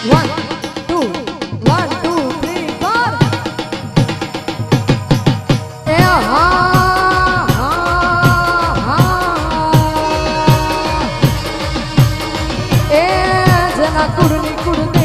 1 2 1 2 3 4 એ હા એ જના કુડની કુડ